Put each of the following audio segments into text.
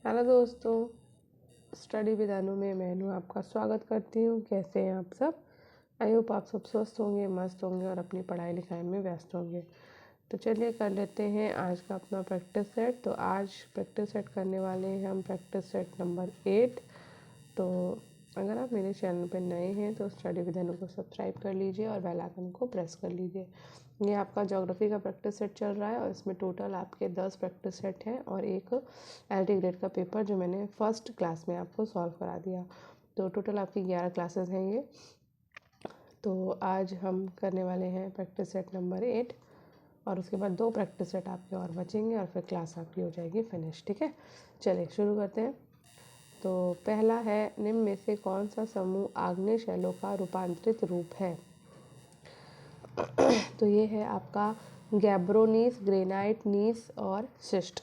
Hello दोस्तों, study with अनु में मैं अनु आपका स्वागत करती हूँ। कैसे हैं आप सब? आई होप आप सब स्वस्थ होंगे, मस्त होंगे और अपनी पढ़ाई लिखाई में व्यस्त होंगे। तो चलिए कर लेते हैं आज का अपना प्रैक्टिस सेट। तो आज प्रैक्टिस सेट करने वाले हैं हम प्रैक्टिस सेट नंबर 8। तो अगर आप मेरे चैनल पर नए हैं तो स्टडी विद अनु को सब्सक्राइब कर लीजिए और बेल आइकन को प्रेस कर लीजिए। ये आपका ज्योग्राफी का प्रैक्टिस सेट चल रहा है और इसमें टोटल आपके 10 प्रैक्टिस सेट हैं और एक एलटी ग्रेड का पेपर जो मैंने फर्स्ट क्लास में आपको सॉल्व करा दिया। तो टोटल आपकी 11 क्लासेस हैं ये। तो आज हम करने वाले हैं प्रैक्टिस सेट नंबर 8 और उसके बाद 2 प्रैक्टिस सेट आपके और बचेंगे और फिर क्लास आपकी हो जाएगी फिनिश। ठीक है, चलिए शुरू करते हैं। तो पहला है, निम्न में से कौन सा समूह आग्नेय शैलों का रूपांतरित रूप है? तो ये है आपका गैब्रोनीस, ग्रेनाइट, नीस और शिस्ट।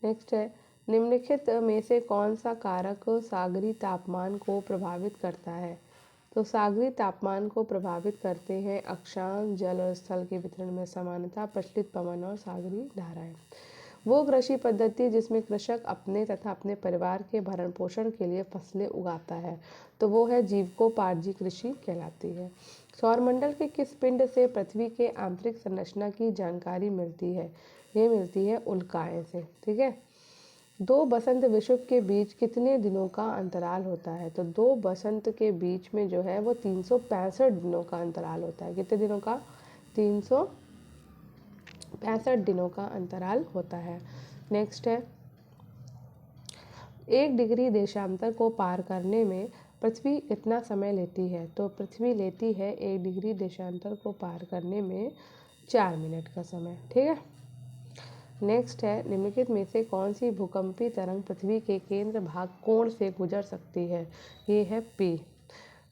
नेक्स्ट है, निम्नलिखित में से कौन सा कारक सागरी तापमान को प्रभावित करता है? तो सागरी तापमान को प्रभावित करते हैं अक्षांश, जल और स्थल के वितरण में समानता, प्रचलित पवन और सागरी धाराएं। वो कृषि पद्धति जिसमें कृषक अपने तथा अपने परिवार के भरण पोषण के लिए फसलें उगाता है, तो वो है जीविकोपार्जी कृषि कहलाती है। सौरमंडल के किस पिंड से पृथ्वी के आंतरिक संरचना की जानकारी मिलती है? ये मिलती है उल्काएं से। ठीक है। 2 बसंत विषुव के बीच कितने दिनों का अंतराल होता है? तो 2 बसंत के बीच में जो है वो 365 दिनों का अंतराल होता है। कितने दिनों का? 365 दिनों का अंतराल होता है। नेक्स्ट है, 1 डिग्री देशांतर को पार करने में पृथ्वी कितना समय लेती है? तो पृथ्वी लेती है 1 डिग्री देशांतर को पार करने में 4 मिनट का समय। ठीक है। नेक्स्ट है, निम्नलिखित में से कौन सी भूकंपी तरंग पृथ्वी के केंद्र भाग कोण से गुजर सकती है? ये है पी।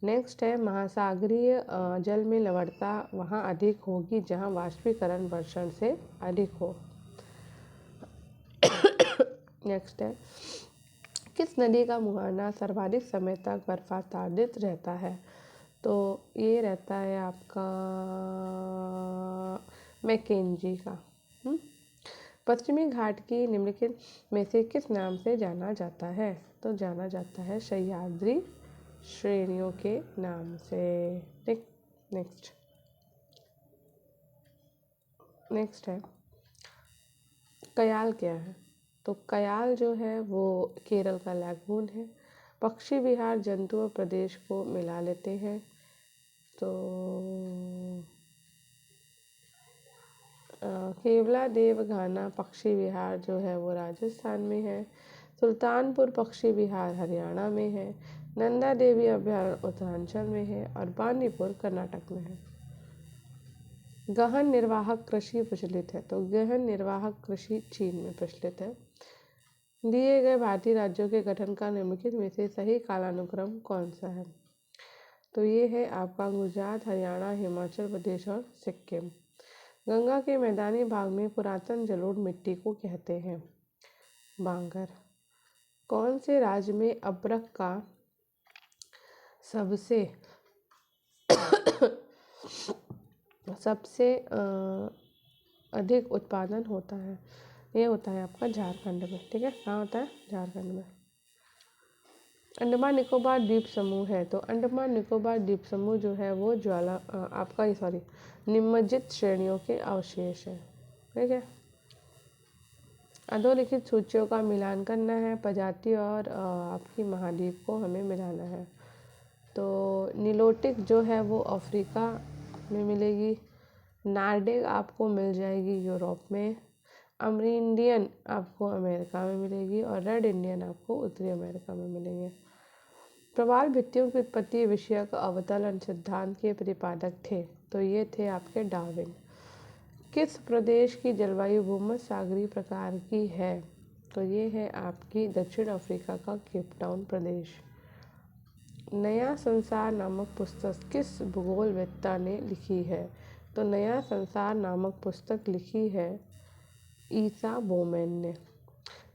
नेक्स्ट है, महासागरीय जल में लवणता वहाँ अधिक होगी जहाँ वाष्पीकरण वर्षण से अधिक हो। नेक्स्ट है, किस नदी का मुहाना सर्वाधिक समय तक बर्फाच्छादित रहता है? तो ये रहता है आपका मैकेंजी का। पश्चिमी घाट की निम्नलिखित में से किस नाम से जाना जाता है? तो जाना जाता है सह्याद्री श्रेणियों के नाम से। नेक्स्ट है, कयाल क्या है? तो कयाल जो है वो केरल का लैगून है। पक्षी विहार जंतु और प्रदेश को मिला लेते हैं। तो केवला देवघाना पक्षी विहार जो है वो राजस्थान में है। सुल्तानपुर पक्षी विहार हरियाणा में है। नंदा देवी अभयारण्य उत्तरांचल में है और बांदीपुर कर्नाटक में है। गहन निर्वाहक कृषि प्रचलित है। तो गहन निर्वाहक कृषि चीन में प्रचलित है। दिए गए भारतीय राज्यों के गठन का निम्नलिखित में से सही कालानुक्रम कौन सा है? तो ये है आपका गुजरात, हरियाणा, हिमाचल प्रदेश और सिक्किम। गंगा के मैदानी भाग में पुरातन जलोढ़ मिट्टी को कहते हैं बांगर। कौन से राज्य में अबरख का सबसे अधिक उत्पादन होता है? ये होता है आपका झारखंड में। ठीक है, कहाँ होता है? झारखंड में। अंडमान निकोबार द्वीप समूह है। तो अंडमान निकोबार द्वीप समूह जो है वो निम्नलिखित श्रेणियों के अवशेष है। ठीक है। अधोलिखित सूचियों का मिलान करना है। प्रजाति और आपकी महाद्वीप को हमें मिलाना है। तो नीलोटिक जो है वो अफ्रीका में मिलेगी। नार्डिक आपको मिल जाएगी यूरोप में। अमरिंडियन आपको अमेरिका में मिलेगी और रेड इंडियन आपको उत्तरी अमेरिका में मिलेंगे। प्रवाल भित्तियों की उत्पत्ति विषयक अवतरण सिद्धांत के प्रतिपादक थे। तो ये थे आपके डार्विन। किस प्रदेश की जलवायु भूमध्य सागरीय प्रकार की है? तो ये है आपकी दक्षिण अफ्रीका का केप टाउन प्रदेश। नया संसार नामक पुस्तक किस भूगोलवेत्ता ने लिखी है? तो नया संसार नामक पुस्तक लिखी है ईसा बोमैन ने।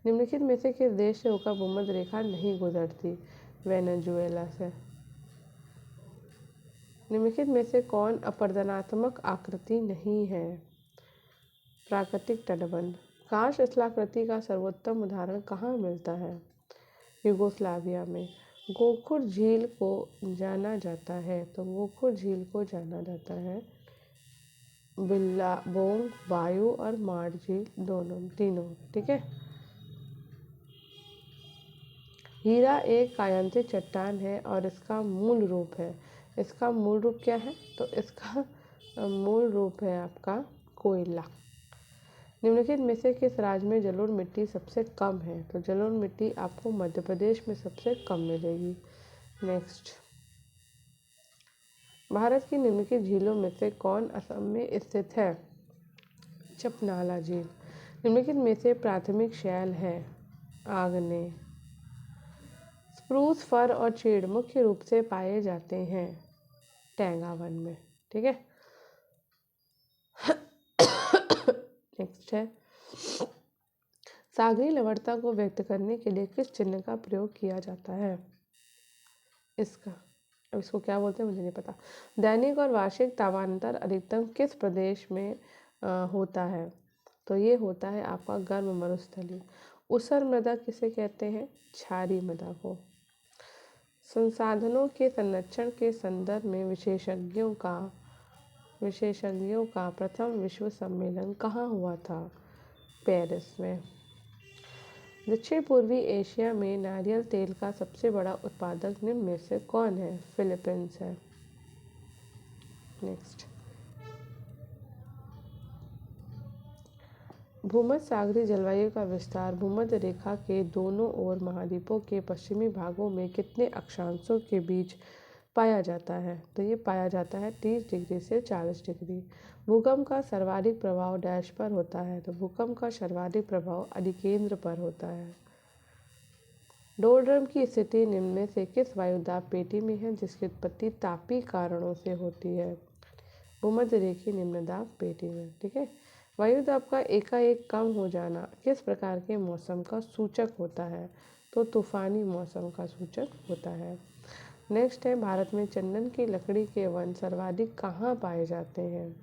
निम्नलिखित में से किस देश से होकर भूमध्य रेखा नहीं गुजरती? वेनेजुएला से। निम्नलिखित में से कौन अपरदनात्मक आकृति नहीं है? प्राकृतिक तटबंध। कांस्य स्थलाकृति का सर्वोत्तम उदाहरण कहाँ मिलता है? यूगोस्लाविया में। गोखुर झील को जाना जाता है, तो गोखुर झील को जाना जाता है बिल्लाबोंग, वायु और माड झील तीनों। ठीक है। हीरा एक कायांतित चट्टान है और इसका मूल रूप है। इसका मूल रूप क्या है? तो इसका मूल रूप है आपका कोयला। निम्नलिखित में से किस राज्य में जलोढ़ मिट्टी सबसे कम है? तो जलोढ़ मिट्टी आपको मध्य प्रदेश में सबसे कम मिलेगी। नेक्स्ट, भारत की निम्नलिखित झीलों में से कौन असम में स्थित है? चपनाला झील। निम्नलिखित में से प्राथमिक शैल है? आग्नेय। स्प्रूस, फर और चीड़ मुख्य रूप से पाए जाते हैं टैंगा वन में। ठीक है। नेक्स्ट है, सागरी लवणता को व्यक्त करने के लिए किस चिन्ह का प्रयोग किया जाता है? इसको क्या बोलते हैं मुझे नहीं पता। दैनिक और वार्षिक तापांतर अधिकतम किस प्रदेश में होता है? तो ये होता है आपका गर्म मरुस्थलीय। ऊसर मृदा किसे कहते हैं? क्षारीय मृदा को। संसाधनों के संरक्षण के संदर्भ में विशेषज्ञों का प्रथम विश्व सम्मेलन कहाँ हुआ था? पेरिस में। दक्षिण पूर्वी एशिया में नारियल तेल का सबसे बड़ा उत्पादक निम्न में से कौन है? फिलीपींस है। नेक्स्ट, भूमध्य सागरीय जलवायु का विस्तार भूमध्य रेखा के दोनों ओर महाद्वीपों के पश्चिमी भागों में कितने अक्षांशों के बीच पाया जाता है? तो ये पाया जाता है 30 डिग्री से 40 डिग्री। भूकंप का सर्वाधिक प्रभाव डैश पर होता है? तो भूकंप का सर्वाधिक प्रभाव अधिकेंद्र पर होता है। डोलड्रम की स्थिति निम्न में से किस वायुदाब पेटी में है जिसकी उत्पत्ति तापीय कारणों से होती है? भूमध्य रेखीय निम्न दाब पेटी में। ठीक है। वायुदाब का एकाएक कम हो जाना किस प्रकार के मौसम का सूचक होता है? तो तूफानी मौसम का सूचक होता है। नेक्स्ट है, भारत में चंदन की लकड़ी के वन सर्वाधिक कहाँ पाए जाते हैं?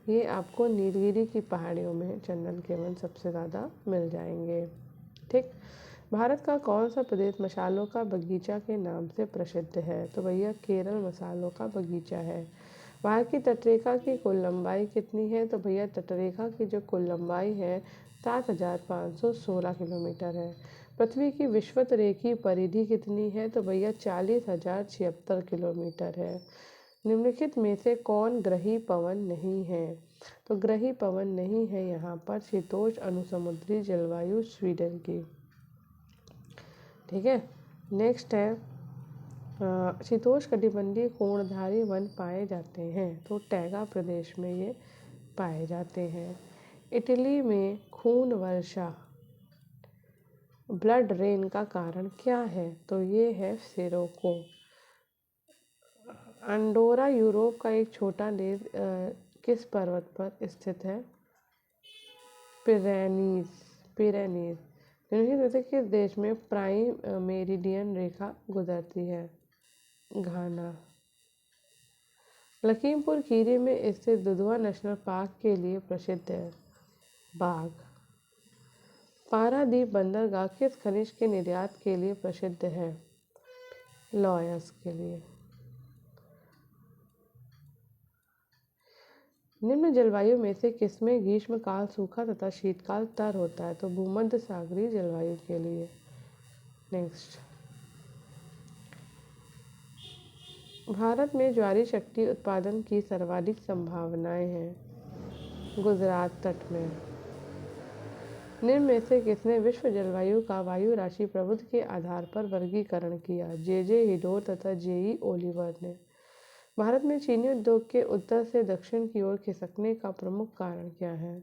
ये आपको नीलगिरी की पहाड़ियों में चंदन के वन सबसे ज़्यादा मिल जाएंगे। ठीक। भारत का कौन सा प्रदेश मसालों का बगीचा के नाम से प्रसिद्ध है? तो भैया केरल मसालों का बगीचा है। भारत की तटरेखा की कुल लंबाई कितनी है? तो भैया तटरेखा की जो कुल लंबाई है 7,516 किलोमीटर है। पृथ्वी की विषुवत रेखीय परिधि कितनी है? तो भैया 40,076 किलोमीटर है। निम्नलिखित में से कौन ग्रही पवन नहीं है? तो ग्रही पवन नहीं है यहाँ पर शीतोष्ण अनुसमुद्री जलवायु स्वीडन की। ठीक है। नेक्स्ट है, शीतोष्ण कटिबंधीय कोणधारी वन पाए जाते हैं? तो टैगा प्रदेश में ये पाए जाते हैं। इटली में खून वर्षा ब्लड रेन का कारण क्या है? तो ये है सिरोको। अंडोरा यूरोप का एक छोटा देश किस पर्वत पर स्थित है? पिरेनीज। किस देश में प्राइम मेरिडियन रेखा गुजरती है? घाना। लखीमपुर खीरी में स्थित दुधवा नेशनल पार्क के लिए प्रसिद्ध है? बाघ। पारादीप बंदरगाह किस खनिज के निर्यात के लिए प्रसिद्ध है? लॉयस के लिए। निम्न जलवायु में से किसमें ग्रीष्मकाल सूखा तथा शीतकाल तर होता है? तो भूमध्य सागरीय जलवायु के लिए। नेक्स्ट, भारत में ज्वारी शक्ति उत्पादन की सर्वाधिक संभावनाएं हैं? गुजरात तट में। निम्न में से किसने विश्व जलवायु का वायु राशि प्रभुत्व के आधार पर वर्गीकरण किया? जे हिडोर तथा जेई ओलिवर ने। भारत में चीनी उद्योग के उत्तर से दक्षिण की ओर खिसकने का प्रमुख कारण क्या है?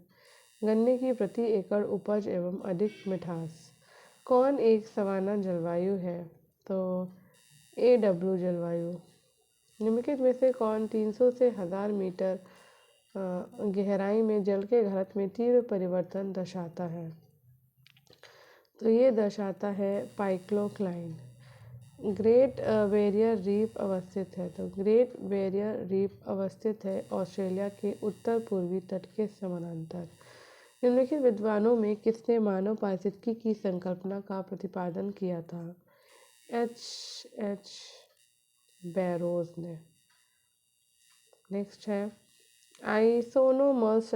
गन्ने की प्रति एकड़ उपज एवं अधिक मिठास। कौन एक सवाना जलवायु है? तो AW जलवायु। निम्नलिखित में से कौन 300 से 1000 मीटर गहराई में जल के घनत्व में तीव्र परिवर्तन दर्शाता है? तो ये दर्शाता है पाइक्लोक्लाइन। ग्रेट बैरियर रीफ अवस्थित है? तो ग्रेट बैरियर रीफ अवस्थित है ऑस्ट्रेलिया के उत्तर पूर्वी तट के समानांतर। निम्नलिखित विद्वानों में किसने मानव पारिस्थितिकी की संकल्पना का प्रतिपादन किया था? H बैरोज ने। नेक्स्ट है आइसोनोमर्स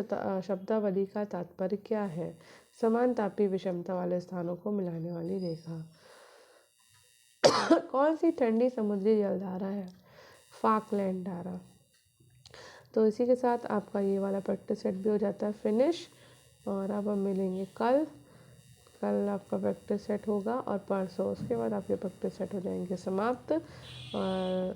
शब्दावली का तात्पर्य क्या है? समानतापी विषमता वाले स्थानों को मिलाने वाली रेखा। कौन सी ठंडी समुद्री जलधारा है? फाकलैंड धारा। तो इसी के साथ आपका ये वाला प्रैक्टिस सेट भी हो जाता है फिनिश। और अब हम मिलेंगे कल आपका प्रैक्टिस सेट होगा और परसों उसके बाद आपके प्रैक्टिस सेट हो जाएंगे समाप्त। और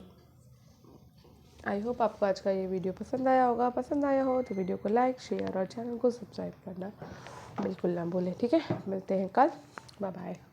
आई होप आपको आज का ये वीडियो पसंद आया होगा। पसंद आया हो तो वीडियो को लाइक शेयर और चैनल को सब्सक्राइब करना बिल्कुल ना भूलें। ठीक है, मिलते हैं कल। Bye bye.